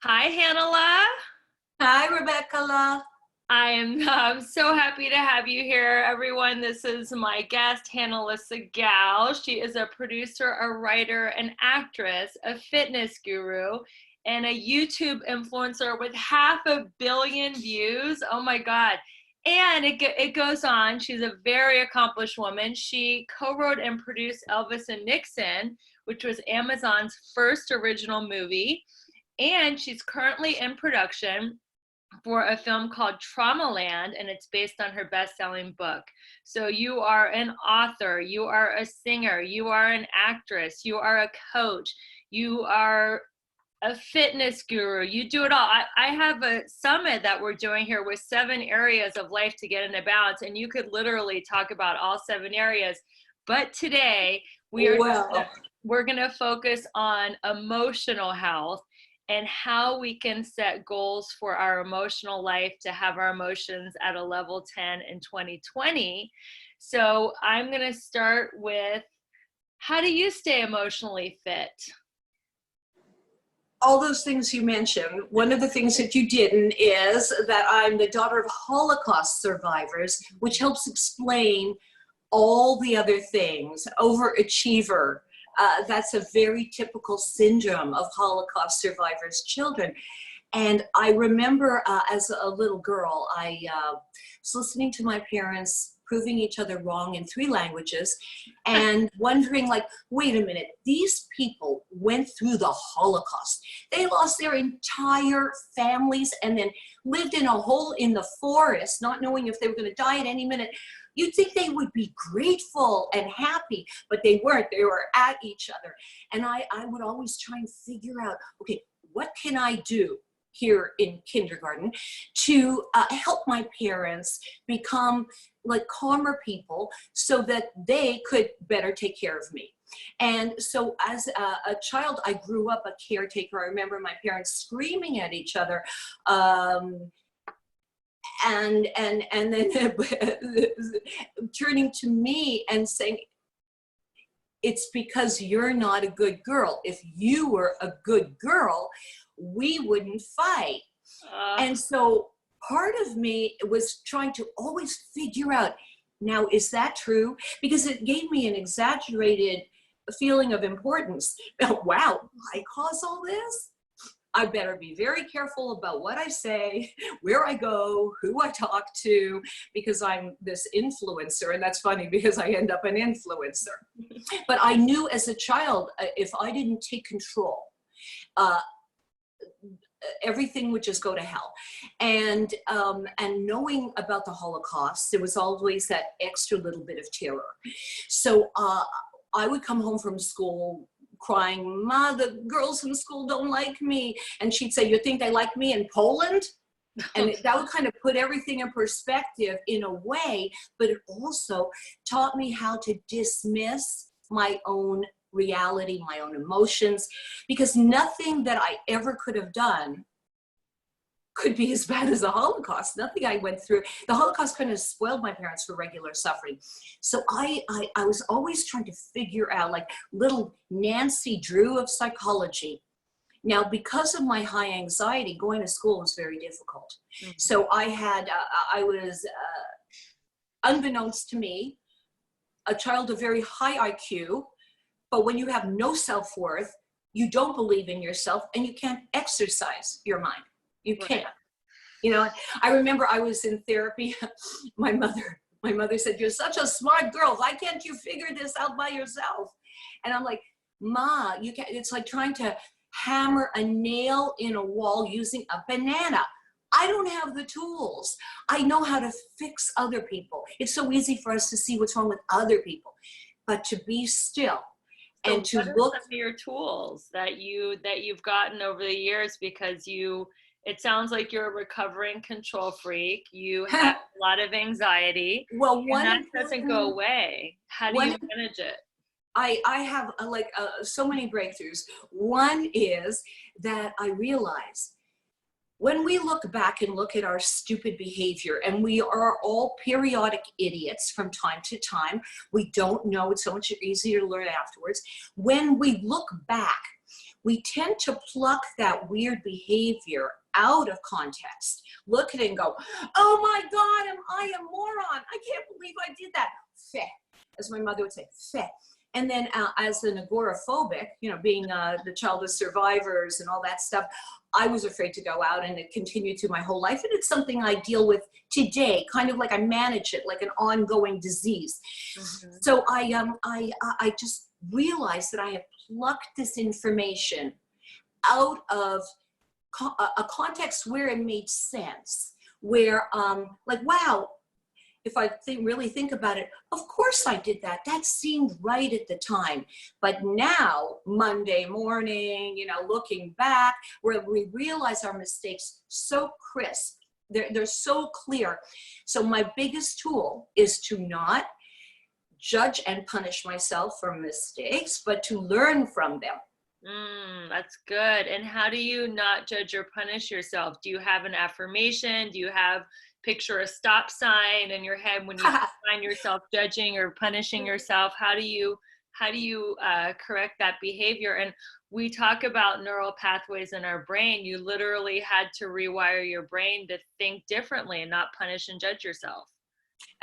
Hi, Hannah. Hi, Rebecca. I am so happy to have you here, everyone. This is my guest, Hannah Gal. She is a producer, a writer, an actress, a fitness guru, and a YouTube influencer with 500 million views. Oh my God. And it goes on. She's a very accomplished woman. She co-wrote and produced Elvis and Nixon, which was Amazon's first original movie. And she's currently in production for a film called Traumaland, and it's based on her best-selling book. So you are an author, you are a singer, you are an actress, you are a coach, you are a fitness guru, you do it all. I have a summit that we're doing here with 7 areas of life to get into balance, and you could literally talk about all 7 areas. But today Well, we're going to focus on emotional health and how we can set goals for our emotional life to have our emotions at a level 10 in 2020. So I'm going to start with, how do you stay emotionally fit? all those things you mentioned, one of the things that you didn't is that I'm the daughter of Holocaust survivors, which helps explain all the other things. Overachiever, that's a very typical syndrome of Holocaust survivors' children. And I remember as a little girl, I was listening to my parents proving each other wrong in 3 languages and wondering, like, wait a minute, these people went through the Holocaust. They lost their entire families and then lived in a hole in the forest, not knowing if they were going to die at any minute. You'd think they would be grateful and happy, but they weren't. They were at each other. And I would always try and figure out, okay, what can I do here in kindergarten to help my parents become like calmer people so that they could better take care of me. And so as a child, I grew up a caretaker. I remember my parents screaming at each other. And then turning to me and saying, it's because you're not a good girl. If you were a good girl, we wouldn't fight. And so part of me was trying to always figure out, now, is that true? Because it gave me an exaggerated feeling of importance. Wow, I caused all this? I better be very careful about what I say, where I go, who I talk to, because I'm this influencer. And that's funny because I end up an influencer. But I knew as a child, if I didn't take control, everything would just go to hell. And knowing about the Holocaust, there was always that extra little bit of terror. So I would come home from school crying, Ma, the girls in school don't like me. And she'd say, you think they like me in Poland? And that would kind of put everything in perspective in a way, but it also taught me how to dismiss my own reality, my own emotions, because nothing that I ever could have done could be as bad as the Holocaust. Nothing I went through. The Holocaust kind of spoiled my parents for regular suffering. So I was always trying to figure out, like little Nancy Drew of psychology. Now, because of my high anxiety, going to school was very difficult. Mm-hmm. So I was, unbeknownst to me, a child of very high IQ, but when you have no self-worth, you don't believe in yourself and you can't exercise your mind. You can't. You know, I remember I was in therapy. My mother said, you're such a smart girl. Why can't you figure this out by yourself? And I'm like, Ma, you can't. It's like trying to hammer a nail in a wall using a banana. I don't have the tools. I know how to fix other people. It's so easy for us to see what's wrong with other people, but to be still. So and to what are look some of your tools that you've gotten over the years? Because it sounds like you're a recovering control freak. You have a lot of anxiety. well, and that doesn't go away. How do you manage it? I have so many breakthroughs. One is that I realize when we look back and look at our stupid behavior, and we are all periodic idiots from time to time, we don't know, it's so much easier to learn afterwards. When we look back, we tend to pluck that weird behavior out of context, look at it and go, oh my God, am I a moron? I can't believe I did that. Feh, as my mother would say, feh. And then as an agoraphobic, you know, being the child of survivors and all that stuff, I was afraid to go out, and it continued through my whole life. And it's something I deal with today, kind of like I manage it like an ongoing disease. Mm-hmm. So I just realized that I have plucked this information out of a context where it made sense, where like, wow, if I really think about it, of course I did that. That seemed right at the time. But now, Monday morning, you know, looking back, where we realize our mistakes so crisp, they're so clear. So my biggest tool is to not judge and punish myself for mistakes, but to learn from them. That's good. And how do you not judge or punish yourself? Do you have an affirmation? Do you have picture a stop sign in your head when you find yourself judging or punishing yourself? How do you correct that behavior? And we talk about neural pathways in our brain. You literally had to rewire your brain to think differently and not punish and judge yourself.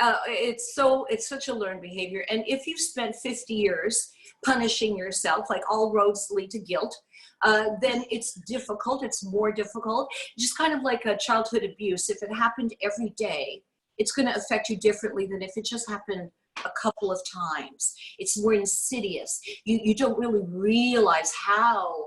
It's such a learned behavior. And if you spent 50 years punishing yourself, like all roads lead to guilt, then it's difficult. It's more difficult. Just kind of like a childhood abuse. If it happened every day, it's going to affect you differently than if it just happened a couple of times. It's more insidious. You don't really realize how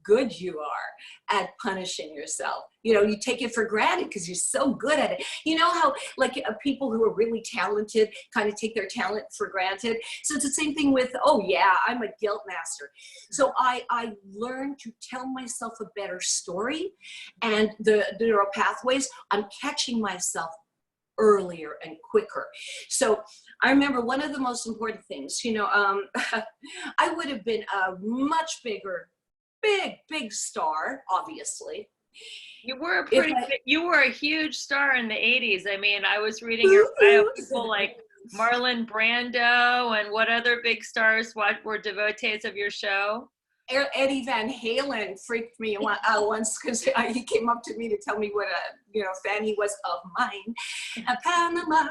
good you are at punishing yourself. You know, you take it for granted because you're so good at it. You know how like people who are really talented kind of take their talent for granted. So it's the same thing with, oh yeah, I'm a guilt master. So I learned to tell myself a better story, and the neural pathways, I'm catching myself earlier and quicker. So I remember one of the most important things, you know, I would have been a much bigger, big star, obviously. You were you were a huge star in the 80s. I mean, I was reading your bio, people like Marlon Brando and what other big stars were devotees of your show? Eddie Van Halen freaked me once because he came up to me to tell me what a fan he was of mine. Panama,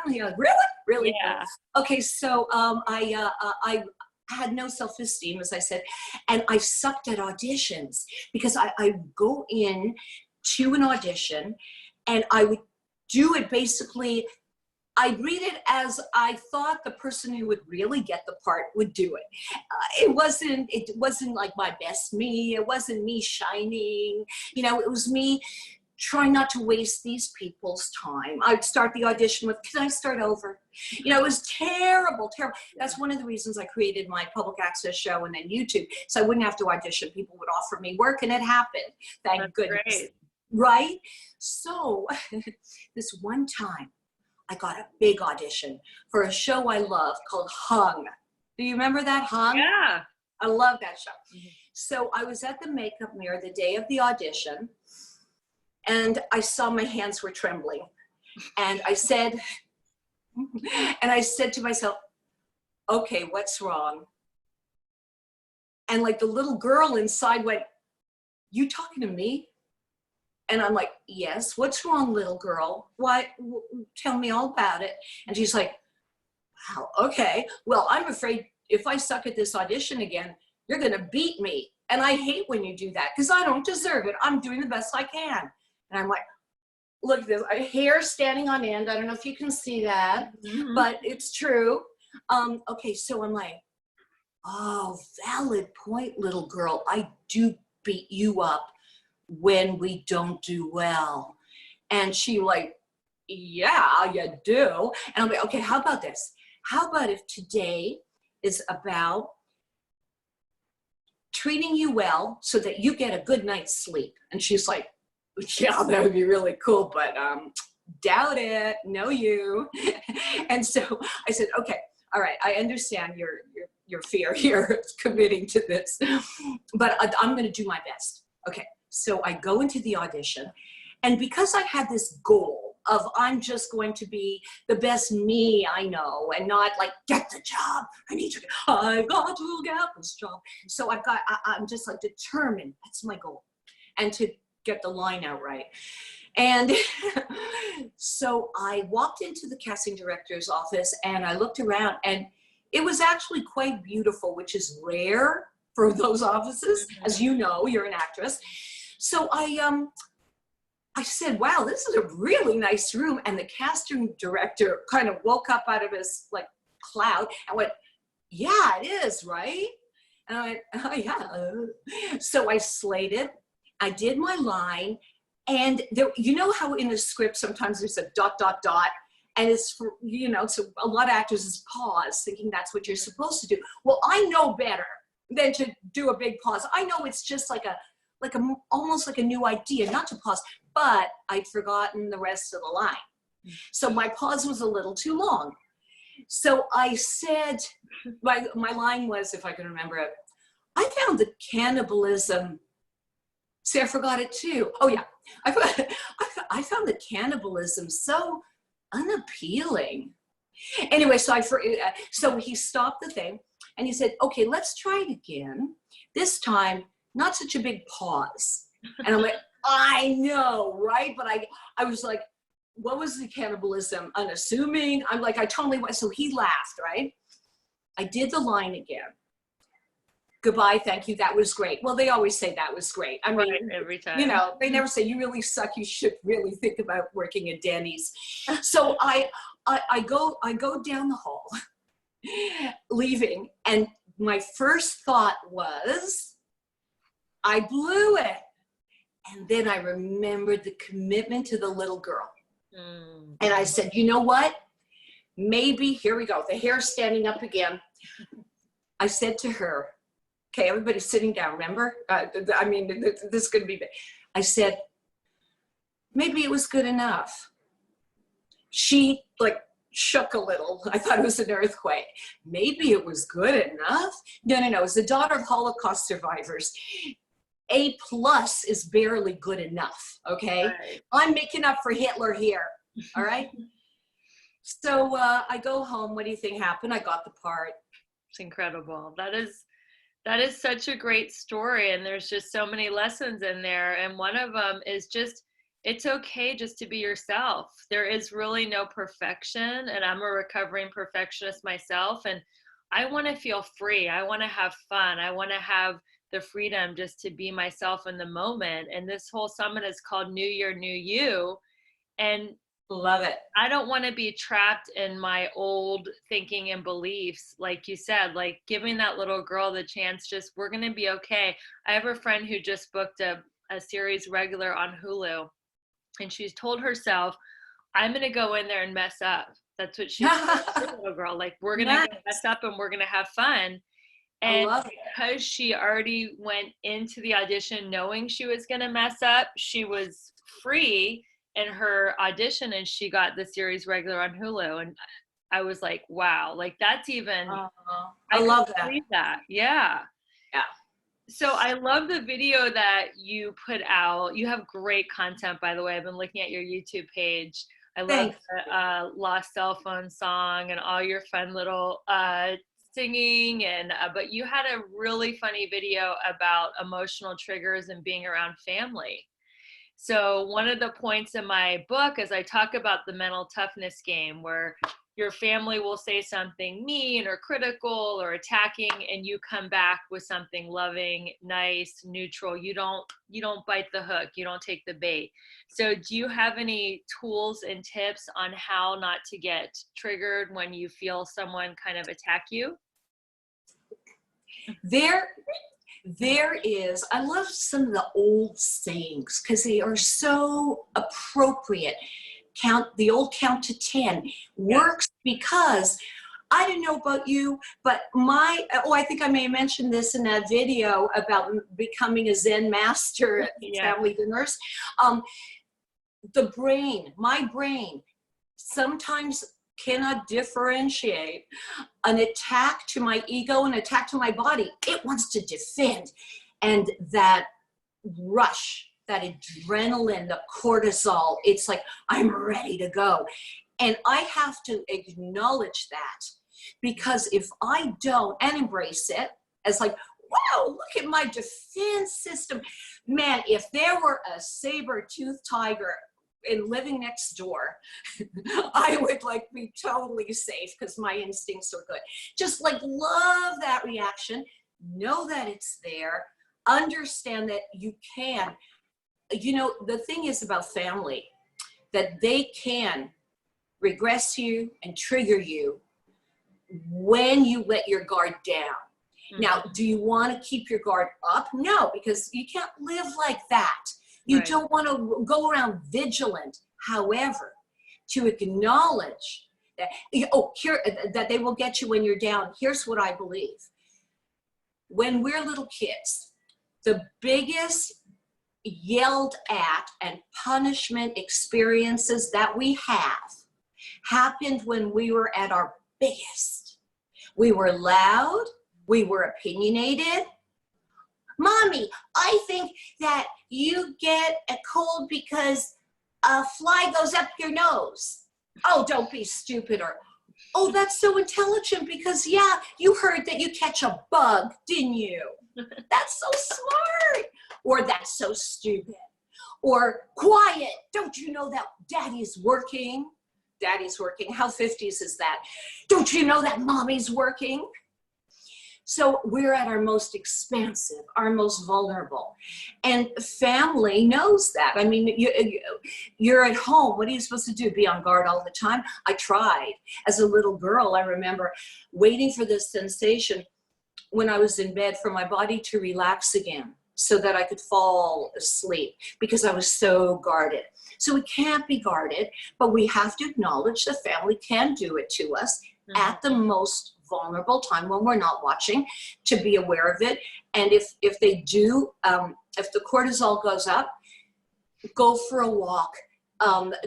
really? Yeah. Okay, so I had no self-esteem, as I said, and I sucked at auditions because I go in to an audition and I would do it basically. I read it as I thought the person who would really get the part would do it. It wasn't like my best me. It wasn't me shining. You know, it was me trying not to waste these people's time. I'd start the audition with, can I start over? You know, it was terrible. That's one of the reasons I created my public access show and then YouTube, so I wouldn't have to audition. People would offer me work, and it happened. Thank goodness. Great. Right? So this one time, I got a big audition for a show I love called Hung. Do you remember that, Hung? Yeah. I love that show. Mm-hmm. So I was at the makeup mirror the day of the audition, and I saw my hands were trembling. And I said to myself, okay, what's wrong? And like the little girl inside went, you talking to me? And I'm like, yes, what's wrong, little girl? Why? Tell me all about it. And she's like, wow, okay. Well, I'm afraid if I suck at this audition again, you're going to beat me. And I hate when you do that because I don't deserve it. I'm doing the best I can. And I'm like, look at this, hair standing on end. I don't know if you can see that, but it's true. Okay, so I'm like, oh, valid point, little girl. I do beat you up when we don't do well. And she like, yeah, you do. And I'm like, okay, how about this? How about if today is about treating you well so that you get a good night's sleep? And she's like, yeah, that would be really cool, but doubt it, no you. And so I said, okay, all right, I understand your fear here committing to this, but I'm gonna do my best. Okay. So I go into the audition, and because I had this goal I'm just going to be the best me I know, and not like, get the job. I got to get this job. So I'm just like determined. That's my goal. And to get the line out right. And so I walked into the casting director's office and I looked around, and it was actually quite beautiful, which is rare for those offices. As you know, you're an actress. So I said, wow, this is a really nice room. And the casting director kind of woke up out of his like cloud and went, yeah, it is, right? And I went, oh yeah. So I slated, I did my line, and there, you know how in a script sometimes there's a ... and it's for, you know, so a lot of actors is pause, thinking that's what you're supposed to do. Well, I know better than to do a big pause. I know it's just like almost like a new idea, not to pause, but I'd forgotten the rest of the line. So my pause was a little too long. So I said, my line was, if I can remember it, I found the cannibalism, see, I forgot it too. Oh yeah, I found the cannibalism so unappealing. Anyway, so he stopped the thing and he said, okay, let's try it again. This time, not such a big pause. And I'm like, I know, right? But I was like, what was the cannibalism? Unassuming. I'm like, I totally went. So he laughed, right? I did the line again. Goodbye, thank you, that was great. Well, they always say that was great. I mean, right, every time. You know, they never say you really suck, you should really think about working at Denny's. So I go down the hall, leaving, and my first thought was, I blew it. And then I remembered the commitment to the little girl. Mm. And I said, you know what? Maybe, here we go, the hair's standing up again. I said to her, okay, everybody's sitting down, remember? I mean, this is gonna be big. I said, maybe it was good enough. She like shook a little. I thought it was an earthquake. Maybe it was good enough. No, as the daughter of Holocaust survivors, A+ is barely good enough, okay? Right. I'm making up for Hitler here, all right? So I go home, what do you think happened? I got the part. It's incredible. That is such a great story, and there's just so many lessons in there, and one of them is just, it's okay just to be yourself. There is really no perfection, and I'm a recovering perfectionist myself, and I want to feel free. I want to have fun. I want to have the freedom just to be myself in the moment, and this whole summit is called New Year, New You, and love it. I don't want to be trapped in my old thinking and beliefs. Like you said, like giving that little girl the chance, just, we're going to be okay. I have a friend who just booked a series regular on Hulu, and she's told herself, I'm going to go in there and mess up. That's what she's a little girl. Like, we're going to mess up and we're going to have fun. And because she already went into the audition knowing she was going to mess up, she was free in her audition, and she got the series regular on Hulu. And I was like, wow, like that's even, I love that. Yeah. Yeah. So I love the video that you put out. You have great content, by the way. I've been looking at your YouTube page. I love the Lost Cell Phone song and all your fun little singing. And but you had a really funny video about emotional triggers and being around family. So one of the points in my book is I talk about the mental toughness game, where your family will say something mean or critical or attacking, and you come back with something loving, nice, neutral. You don't bite the hook. You don't take the bait. So do you have any tools and tips on how not to get triggered when you feel someone kind of attack you? There is, I love some of the old sayings because they are so appropriate. The old count to 10 works because I don't know about you, but I think I may have mentioned this in that video about becoming a Zen master at family dinners. My brain sometimes cannot differentiate an attack to my ego and attack to my body. It wants to defend. And that rush that adrenaline, the cortisol. It's like, I'm ready to go. And I have to acknowledge that, because if I don't, and embrace it as like, wow, look at my defense system. Man, if there were a saber-toothed tiger and living next door, I would like be totally safe because my instincts are good. Just like love that reaction, know that it's there, understand that you can. You know, the thing is about family, that they can regress you and trigger you when you let your guard down. Now, do you want to keep your guard up? No, because you can't live like that. You Right. don't want to go around vigilant. However, to acknowledge that, that they will get you when you're down. Here's what I believe. When we're little kids, the biggest yelled at and punishment experiences that we have happened when we were at our biggest. We were loud. We were opinionated. Mommy, I think that you get a cold because a fly goes up your nose. Oh, don't be stupid. Or, oh, that's so intelligent because, yeah, you heard that you catch a bug, didn't you? That's so smart. Or that's so stupid. Or quiet. Don't you know that daddy's working? Daddy's working. How 50s is that? Don't you know that mommy's working? So we're at our most expansive, our most vulnerable. And family knows that. I mean, you're at home. What are you supposed to do? Be on guard all the time? I tried. As a little girl, I remember waiting for this sensation when I was in bed for my body to relax again so that I could fall asleep because I was so guarded. So we can't be guarded, but we have to acknowledge the family can do it to us at the most vulnerable time when we're not watching, to be aware of it. And if they do, if the cortisol goes up, go for a walk,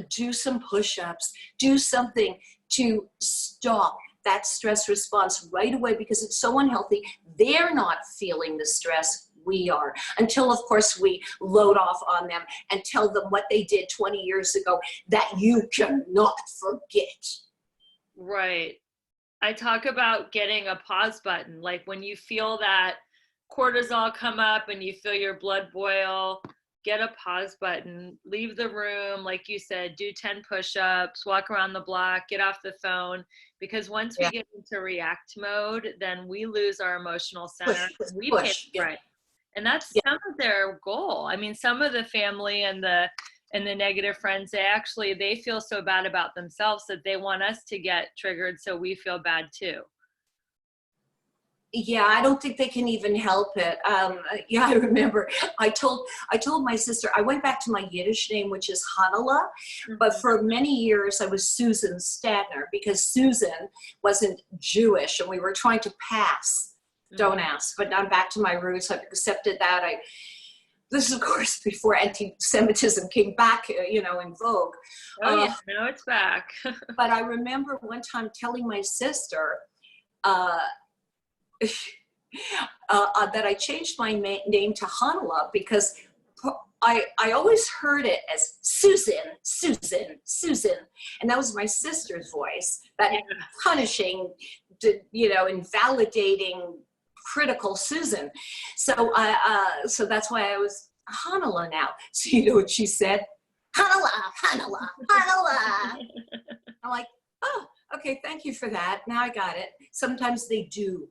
do some push-ups, do something to stop that stress response right away because it's so unhealthy. They're not feeling the stress. We are, until of course we load off on them and tell them what they did 20 years ago that you cannot forget. Right. I talk about getting a pause button. Like when you feel that cortisol come up and you feel your blood boil, get a pause button, leave the room. Like you said, do 10 push-ups, walk around the block, get off the phone. Because once we get into react mode, then we lose our emotional center. Right. And that's some of their goal. I mean, some of the family and the negative friends, they feel so bad about themselves that they want us to get triggered so we feel bad too. Yeah, I don't think they can even help it. I remember I told my sister, I went back to my Yiddish name, which is Hanala, but for many years I was Susan Stadner because Susan wasn't Jewish and we were trying to pass. Don't ask, but I'm back to my roots. I've accepted that. This is, of course, before anti-Semitism came back, in vogue. Oh, yeah, now it's back. But I remember one time telling my sister that I changed my name to Hanala because I always heard it as Susan, Susan, Susan. And that was my sister's voice, that punishing, invalidating, critical Susan. So so that's why I was Hanala now. So you know what she said? Hanala, Hanala, Hanala. I'm like, oh, okay, thank you for that. Now I got it. Sometimes they do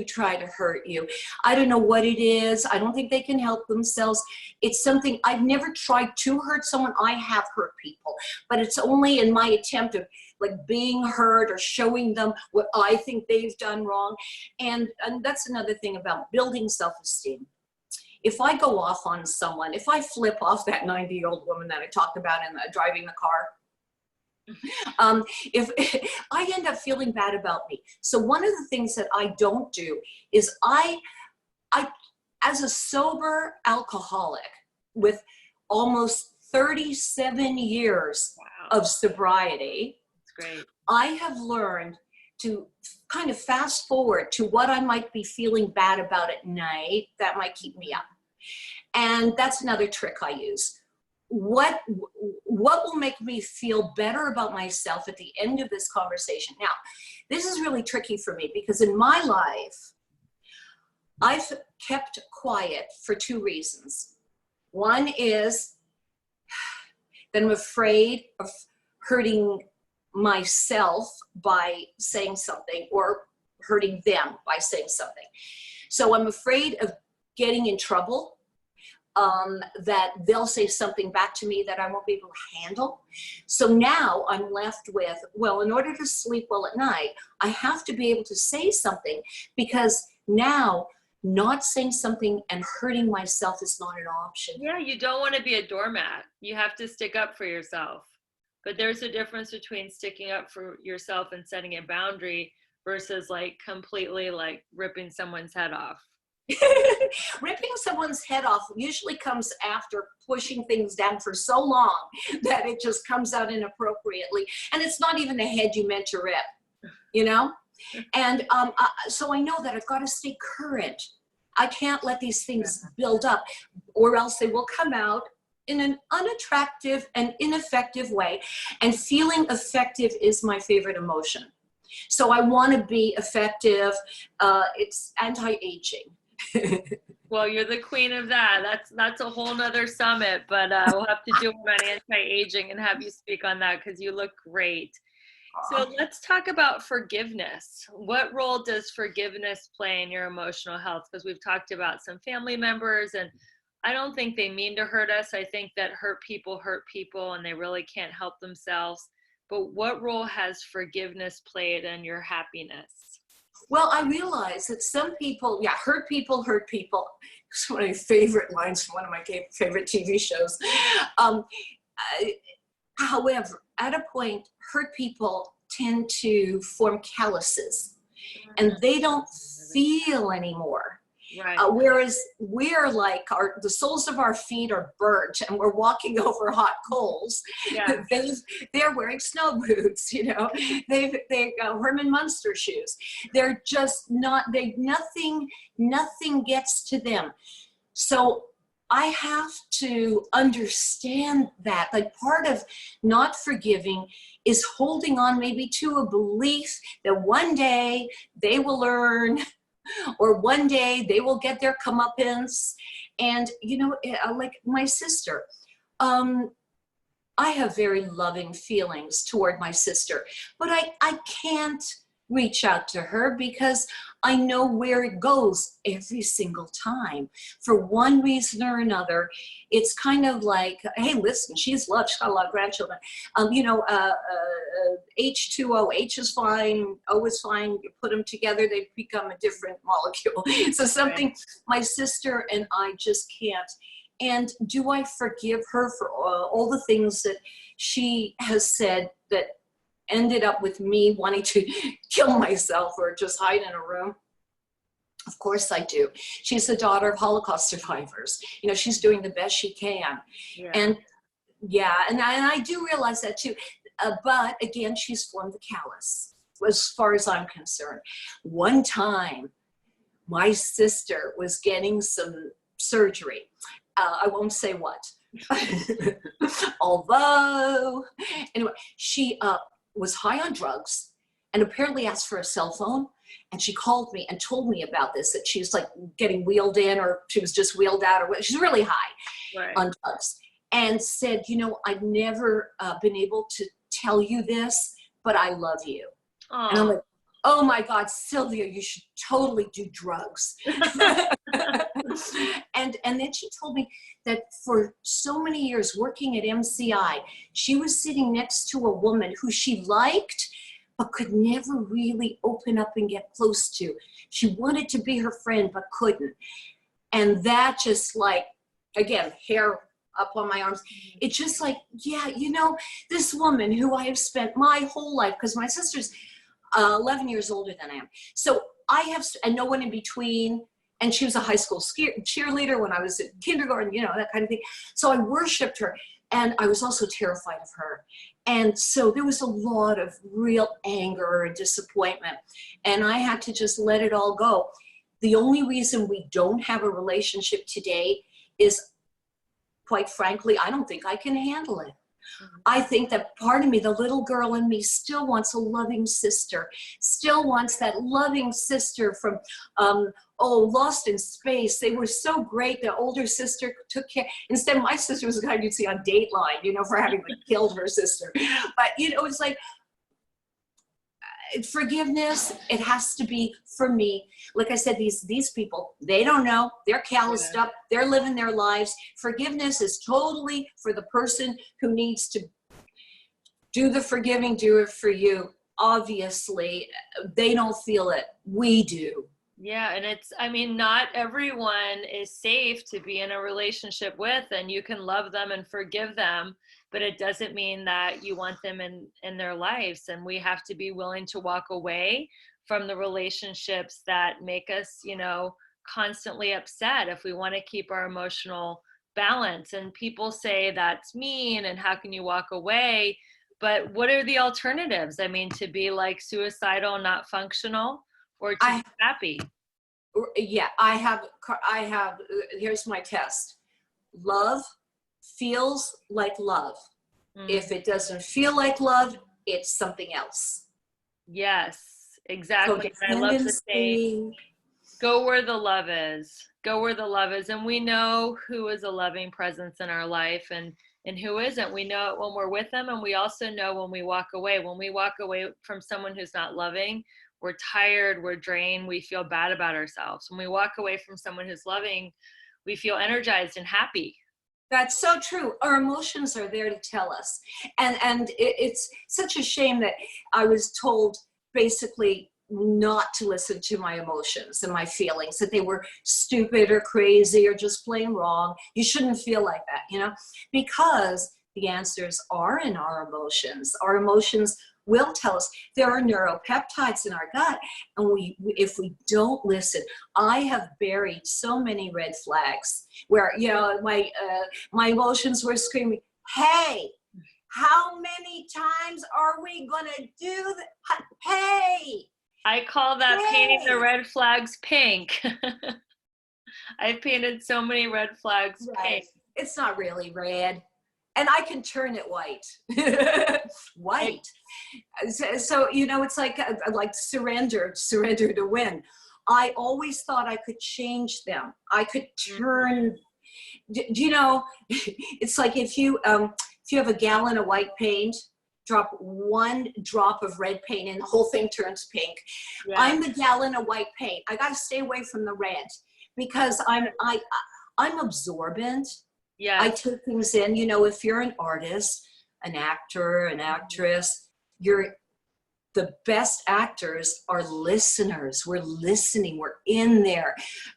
try to hurt you. I don't know what it is. I don't think they can help themselves. It's something I've never tried to hurt someone. I have hurt people, but it's only in my attempt of like being heard or showing them what I think they've done wrong. And that's another thing about building self-esteem. If I go off on someone, if I flip off that 90-year-old woman that I talked about in driving the car, if I end up feeling bad about me. So one of the things that I don't do is I as a sober alcoholic with almost 37 years of sobriety, that's great. I have learned to kind of fast forward to what I might be feeling bad about at night that might keep me up. And that's another trick I use. What will make me feel better about myself at the end of this conversation? Now, this is really tricky for me because in my life, I've kept quiet for two reasons. One is that I'm afraid of hurting myself by saying something or hurting them by saying something. So I'm afraid of getting in trouble, that they'll say something back to me that I won't be able to handle. So now I'm left with, well, in order to sleep well at night, I have to be able to say something, because now not saying something and hurting myself is not an option. Yeah, you don't want to be a doormat. You have to stick up for yourself. But there's a difference between sticking up for yourself and setting a boundary versus like completely like ripping someone's head off. Ripping someone's head off usually comes after pushing things down for so long that it just comes out inappropriately. And it's not even the head you meant to rip, you know? And so I know that I've got to stay current. I can't let these things build up, or else they will come out in an unattractive and ineffective way. And feeling effective is my favorite emotion. So I want to be effective. It's anti-aging. Well, you're the queen of that. That's a whole nother summit, but we'll have to do one on anti-aging and have you speak on that because you look great. So let's talk about forgiveness. What role does forgiveness play in your emotional health? Because we've talked about some family members, and I don't think they mean to hurt us. I think that hurt people and they really can't help themselves. But what role has forgiveness played in your happiness? Well, I realize that some people, hurt people hurt people. It's one of my favorite lines from one of my favorite TV shows. However, at a point, hurt people tend to form calluses and they don't feel anymore. Right. Whereas we're like, the soles of our feet are burnt and we're walking over hot coals. Yeah. They're wearing snow boots, you know, they've Herman Munster shoes. They're just not, nothing gets to them. So I have to understand that, like, part of not forgiving is holding on maybe to a belief that one day they will learn, or one day they will get their comeuppance. And, you know, like my sister, I have very loving feelings toward my sister, but I can't reach out to her because I know where it goes every single time. For one reason or another, it's kind of like, hey, listen, she's loved, she's got a lot of grandchildren. H2O, H is fine, O is fine, you put them together, they become a different molecule. So something my sister and I just can't. And do I forgive her for all the things that she has said that ended up with me wanting to kill myself or just hide in a room? Of course I do. She's the daughter of Holocaust survivors. You know, she's doing the best she can. Yeah. And I do realize that too. But again, she's formed the callus as far as I'm concerned. One time, my sister was getting some surgery. I won't say what. Although, anyway, she was high on drugs and apparently asked for a cell phone. And she called me and told me about this, that she was like getting wheeled in, or she was just wheeled out, or she's really high on drugs. And said, you know, I've never been able to tell you this, but I love you. Aww. And I'm like, oh my God, Sylvia, you should totally do drugs. And then she told me that for so many years working at MCI, she was sitting next to a woman who she liked, but could never really open up and get close to. She wanted to be her friend, but couldn't. And that just like, again, hair up on my arms. It's just like, yeah, you know, this woman who I have spent my whole life, because my sister's 11 years older than I am. So I have, and no one in between. And she was a high school cheerleader when I was in kindergarten, you know, that kind of thing. So I worshiped her, and I was also terrified of her. And so there was a lot of real anger and disappointment, and I had to just let it all go. The only reason we don't have a relationship today is, quite frankly, I don't think I can handle it. I think that part of me, the little girl in me, still wants a loving sister, still wants that loving sister from, Lost in Space. They were so great. The older sister took care. Instead, my sister was the kind you'd see on Dateline, for having like killed her sister. But, it's like, forgiveness, it has to be, for me, like I said, these people, they don't know, they're calloused up, they're living their lives. Forgiveness is totally for the person who needs to do the forgiving, do it for you. Obviously, they don't feel it. We do. Yeah, and not everyone is safe to be in a relationship with, and you can love them and forgive them, but it doesn't mean that you want them in their lives. And we have to be willing to walk away from the relationships that make us, constantly upset if we want to keep our emotional balance. And people say that's mean and how can you walk away? But what are the alternatives? To be like suicidal, not functional, or to be happy? Yeah, I have, here's my test. Love feels like love. If it doesn't feel like love, it's something else. Yes, exactly. I love to say, go where the love is. Go where the love is. And we know who is a loving presence in our life and who isn't. We know it when we're with them, and we also know when we walk away. When we walk away from someone who's not loving, we're tired, we're drained, we feel bad about ourselves. When we walk away from someone who's loving, we feel energized and happy. That's so true. Our emotions are there to tell us. And it's such a shame that I was told basically not to listen to my emotions and my feelings, that they were stupid or crazy or just plain wrong. You shouldn't feel like that, because the answers are in our emotions. Our emotions will tell us. There are neuropeptides in our gut, and if we don't listen, I have buried so many red flags where my emotions were screaming, "Hey, how many times are we gonna do that? Hey!" I call that painting the red flags pink. I've painted so many red flags pink. It's not really red. And I can turn it white. White. So, it's like surrender to win. I always thought I could change them. I could turn, it's like if you have a gallon of white paint, drop one drop of red paint and the whole thing turns pink. Yeah. I'm the gallon of white paint. I got to stay away from the red because I'm absorbent. Yeah, I take things in. If you're an artist, an actor, an actress, the best actors are listeners. We're listening. We're in there.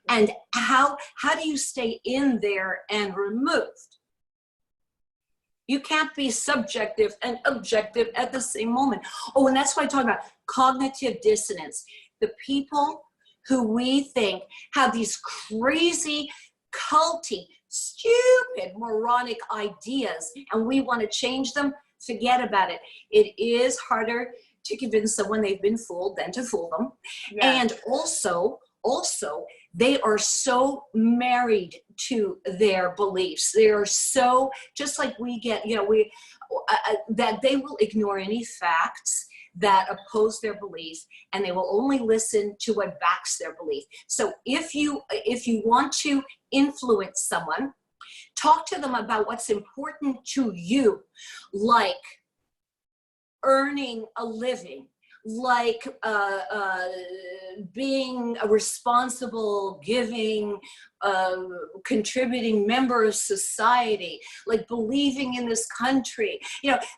And how do you stay in there and removed? You can't be subjective and objective at the same moment. Oh, and that's why I talk about cognitive dissonance. The people who we think have these crazy, culty, stupid, moronic ideas, and we want to change them, forget about it. It is harder to convince someone they've been fooled than to fool them. Yeah. And also, they are so married to their beliefs. They are so, just like we get, that they will ignore any facts that oppose their belief, and they will only listen to what backs their belief. So if you want to influence someone, talk to them about what's important to you, like earning a living, like being a responsible, giving, contributing member of society, like believing in this country.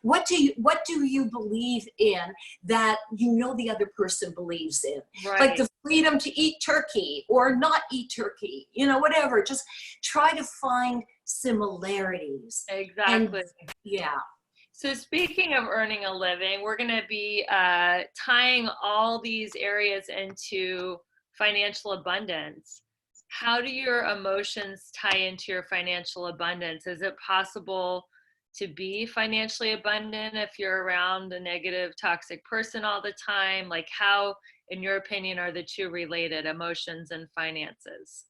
What do you believe in that the other person believes in? Right. Like the freedom to eat turkey or not eat turkey, whatever. Just try to find similarities. Exactly. And, yeah. So speaking of earning a living, we're going to be tying all these areas into financial abundance. How do your emotions tie into your financial abundance? Is it possible to be financially abundant if you're around a negative, toxic person all the time? Like, how, in your opinion, are the two related, emotions and finances?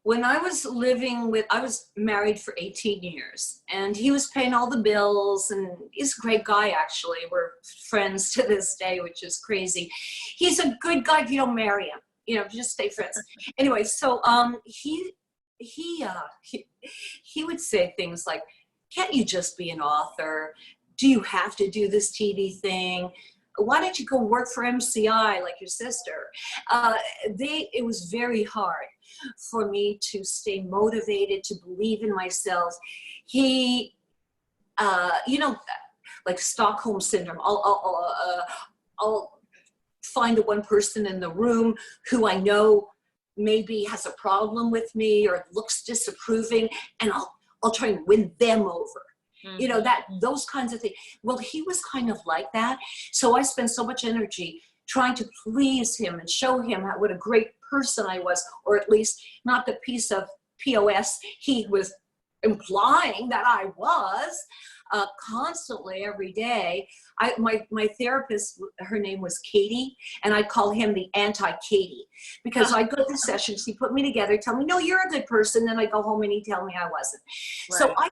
When I was I was married for 18 years, and he was paying all the bills, and he's a great guy, actually. We're friends to this day, which is crazy. He's a good guy if you don't marry him, just stay friends. Anyway, so he, uh, he, he would say things like, can't you just be an author? Do you have to do this TV thing? Why don't you go work for MCI like your sister? It was very hard for me to stay motivated, to believe in myself. He, like Stockholm syndrome. I'll find the one person in the room who I know maybe has a problem with me or looks disapproving, and I'll try and win them over. Mm-hmm. Those kinds of things. Well, he was kind of like that. So I spent so much energy trying to please him and show him what a great person I was, or at least not the piece of POS he was implying that I was, constantly every day. My therapist, her name was Katie, and I call him the anti-Katie, because I go to sessions, he put me together, tell me, no, you're a good person, then I go home and he'd tell me I wasn't. Right. So I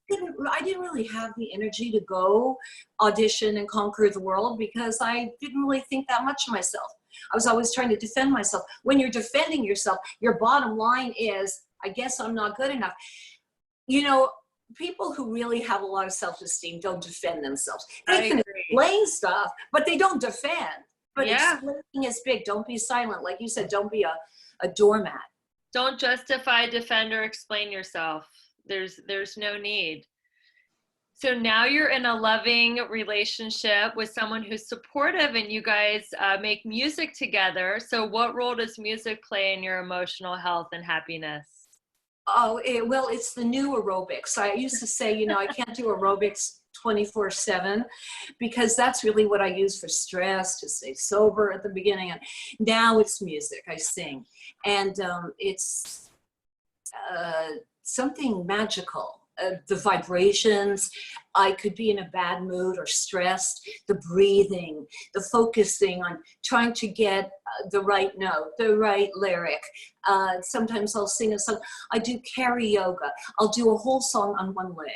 didn't really have the energy to go audition and conquer the world, because I didn't really think that much of myself. I was always trying to defend myself. When you're defending yourself, your bottom line is, I guess I'm not good enough. People who really have a lot of self-esteem don't defend themselves. They can explain stuff, but they don't defend. But explaining is big. Don't be silent. Like you said, don't be a doormat. Don't justify, defend, or explain yourself. There's no need. So now you're in a loving relationship with someone who's supportive, and you guys make music together. So what role does music play in your emotional health and happiness? Oh, well, it's the new aerobics. I used to say, I can't do aerobics 24/7, because that's really what I use for stress, to stay sober at the beginning. And now it's music. I sing. And it's something magical. The vibrations, I could be in a bad mood or stressed, the breathing, the focusing on trying to get the right note, the right lyric. Sometimes I'll sing a song. I do karaoke. I'll do a whole song on one leg.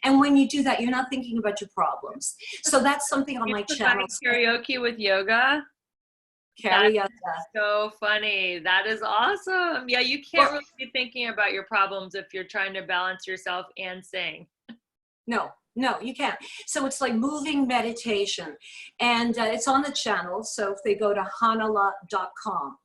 And when you do that, you're not thinking about your problems. So that's something on my channel. Karaoke with yoga? Karaoke. That's so funny. That is awesome. Yeah, you can't really be thinking about your problems if you're trying to balance yourself and sing. No, you can't. So it's like moving meditation, and it's on the channel. So if they go to hanala.com,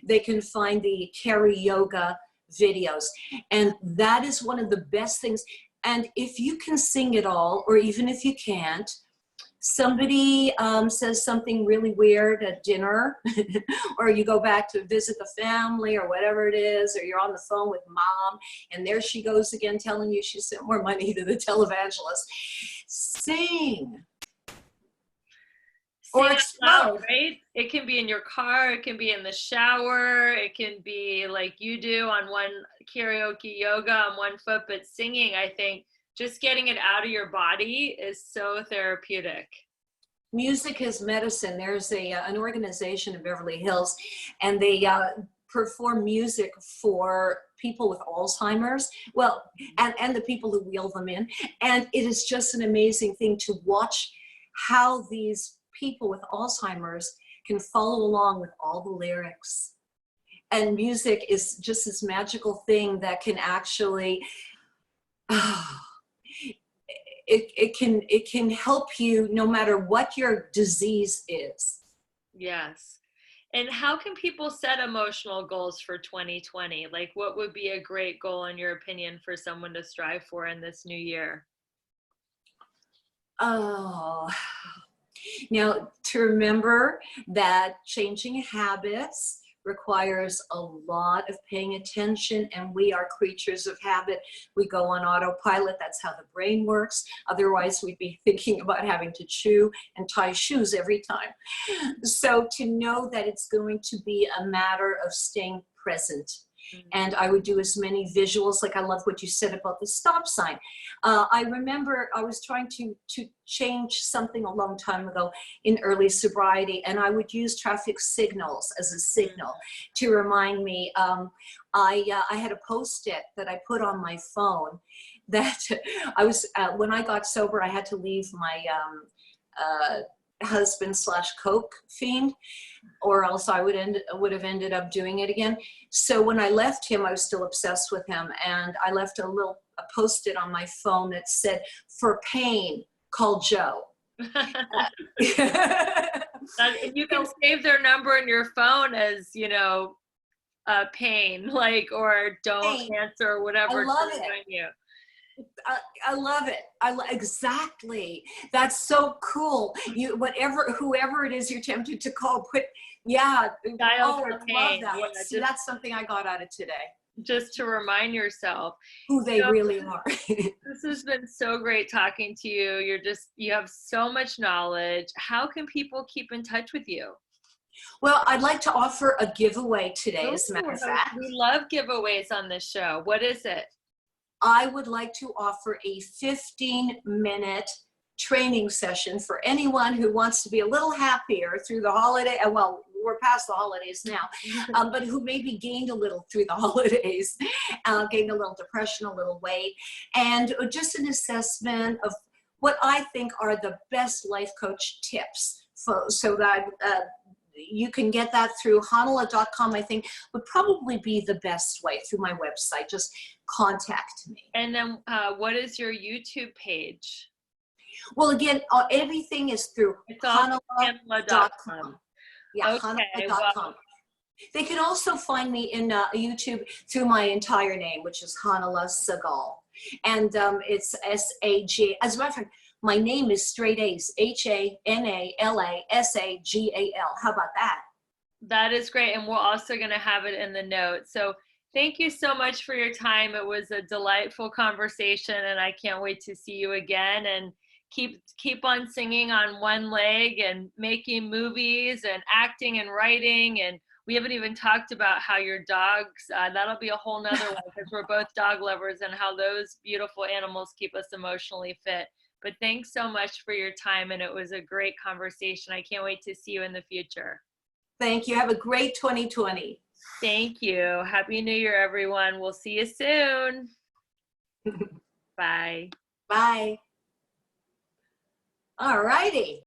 they can find the karaoke videos, and that is one of the best things. And if you can sing it all, or even if you can't, somebody says something really weird at dinner, or you go back to visit the family or whatever it is, or you're on the phone with mom, and there she goes again telling you she sent more money to the televangelist. Sing. Or explode. Right? It can be in your car, it can be in the shower, it can be like you do on one karaoke yoga on one foot, but singing, I think, just getting it out of your body is so therapeutic. Music is medicine. There's an organization in Beverly Hills, and they perform music for people with Alzheimer's, and the people who wheel them in. And it is just an amazing thing to watch how these people with Alzheimer's can follow along with all the lyrics. And music is just this magical thing that can actually... It can help you no matter what your disease is. Yes. And how can people set emotional goals for 2020? Like, what would be a great goal, in your opinion, for someone to strive for in this new year? Oh, now to remember that changing habits requires a lot of paying attention, and we are creatures of habit. We go on autopilot. That's how the brain works. Otherwise, we'd be thinking about having to chew and tie shoes every time. So to know that it's going to be a matter of staying present And I would do as many visuals. Like I love what you said about the stop sign. I remember I was trying to change something a long time ago in early sobriety, and I would use traffic signals as a signal to remind me. I had a Post-it that I put on my phone that I was, when I got sober, I had to leave my husband / coke fiend, or else I would have ended up doing it again. So when I left him, I was still obsessed with him, and I left a Post-it on my phone that said, "For pain, call Joe." You can save their number in your phone as, you know, pain, like, or don't Pain. answer or whatever. I love it. You. I love it. Exactly. That's so cool. Whoever it is you're tempted to call, Dial I love for that. pain. Yeah, See, that's something I got out of today. Just to remind yourself Who they really are. This has been so great talking to you. You have so much knowledge. How can people keep in touch with you? Well, I'd like to offer a giveaway today, as a matter of fact. We love giveaways on this show. What is it? I would like to offer a 15-minute training session for anyone who wants to be a little happier through the holiday. Well, we're past the holidays now, but who maybe gained a little through the holidays, gained a little depression, a little weight, and just an assessment of what I think are the best life coach tips so that you can get that through hanala.com. I think would probably be the best way, through my website. Just contact me. And then what is your YouTube page? Well, again, everything is through hanala.com. Yeah, okay, hanala.com. well, they can also find me in YouTube through my entire name, which is Hanala Sagal. And it's S-A-G. As a matter of fact, my name is straight A's, Hanala-Sagal. How about that? That is great. And we're also going to have it in the notes. So thank you so much for your time. It was a delightful conversation, and I can't wait to see you again, and keep on singing on one leg and making movies and acting and writing. And we haven't even talked about how your dogs, that'll be a whole nother one, because we're both dog lovers, and how those beautiful animals keep us emotionally fit. But thanks so much for your time, and it was a great conversation. I can't wait to see you in the future. Thank you. Have a great 2020. Thank you. Happy New Year, everyone. We'll see you soon. Bye. Bye. All righty.